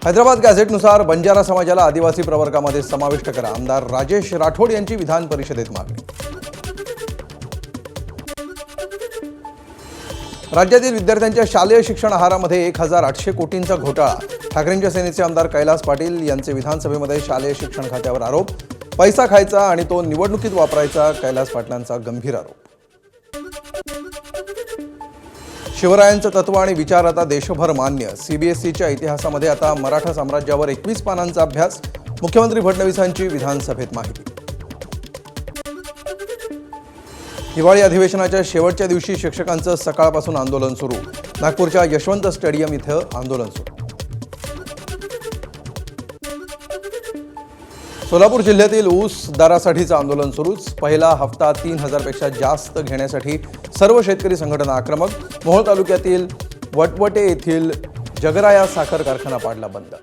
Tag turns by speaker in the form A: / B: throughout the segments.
A: हैदराबाद गॅझेटनुसार बंजारा समाजाला आदिवासी प्रवर्गामध्ये समाविष्ट करा. आमदार राजेश राठोड यांची विधान परिषदेत मागणी. राज्यातील विद्यार्थ्यांच्या शालेय शिक्षण आहारामध्ये 1800 कोटींचा घोटाळा. ठाकरेंच्या सेनेचे आमदार कैलास पाटील यांचे विधानसभेमध्ये शालेय शिक्षण खात्यावर आरोप. पैसा खायचा आणि तो निवडणुकीत वापरायचा, कैलास पाटलांचा गंभीर आरोप. शिवरायांचं तत्व आणि विचार आता देशभर मान्य. सीबीएसईच्या इतिहासामध्ये आता मराठा साम्राज्यावर 21 पानांचा अभ्यास. मुख्यमंत्री फडणवीसांची विधानसभेत माहिती. हिवाळी अधिवेशनाच्या शेवटच्या दिवशी शिक्षकांचं सकाळपासून आंदोलन सुरू. नागपूरच्या यशवंत स्टेडियम इथं आंदोलन सुरू. सोलापूर जिल्ह्यातील ऊस दरासाठीचं आंदोलन सुरूच. पहिला हप्ता 3000 पेक्षा जास्त घेण्यासाठी सर्व शेतकरी संघटना आक्रमक. मोहोळ तालुक्यातील वटवटे येथील जगराया साखर कारखाना पाडला बंद.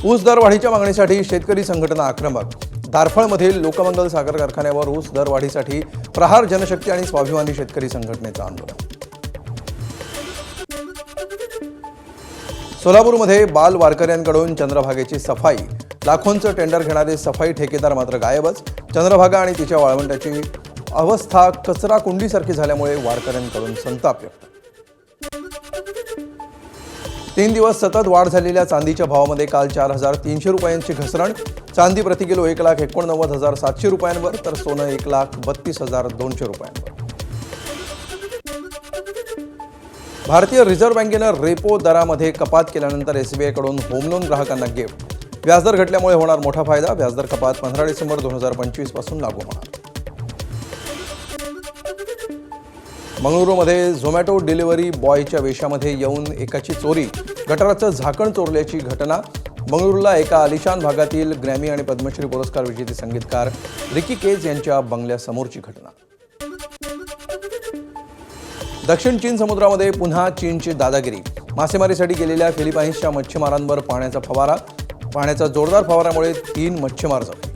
A: ऊस दरवाढीच्या मागणीसाठी शेतकरी संघटना आक्रमक. दारफळमधील लोकमंगल साखर कारखान्यावर ऊस दरवाढीसाठी प्रहार जनशक्ती आणि स्वाभिमानी शेतकरी संघटनेचं आंदोलन. सोलापूरमध्ये बाल वारकऱ्यांकडून चंद्रभागेची सफाई. लाखोंचं टेंडर घेणारे सफाई ठेकेदार मात्र गायबच. चंद्रभागा आणि तिच्या वाळवंटाची अवस्था कचरा कुंडीसारखी झाल्यामुळे वारकऱ्यांकडून संताप व्यक्त. 3 दिवस सतत वाढ झालेल्या चांदीच्या भावामध्ये काल 4300 रुपयांची घसरण. चांदी प्रति किलो 1,89,700 रुपयांवर, तर सोनं 1,32,200 रुपयांवर. भारतीय रिझर्व्ह बँकेनं रेपो दरामध्ये कपात केल्यानंतर एसबीआयकडून होम लोन ग्राहकांना गिफ्ट. व्याजदर घटल्यामुळे होणार मोठा फायदा. व्याजदर कपात 15 डिसेंबर 2025 पासून लागू होणार. मंगळुरूमध्ये झोमॅटो डिलिव्हरी बॉयच्या वेशामध्ये येऊन एकाची चोरी. गटाराचं झाकण चोरल्याची घटना. मंगळुरूला एका आलिशान भागातील ग्रॅमी आणि पद्मश्री पुरस्कार विजेते संगीतकार रिकी केज यांच्या बंगल्यासमोरची घटना. दक्षिण चीन समुद्रामध्ये पुन्हा चीनची दादागिरी. मासेमारीसाठी गेलेल्या फिलिपाईन्सच्या मच्छीमारांवर पाण्याचा फवारा. पाण्याचा जोरदार फवारामुळे 3 मच्छीमार जखमी.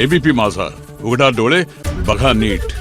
B: एबीपी माझा, उघडा डोळे बघा नीट.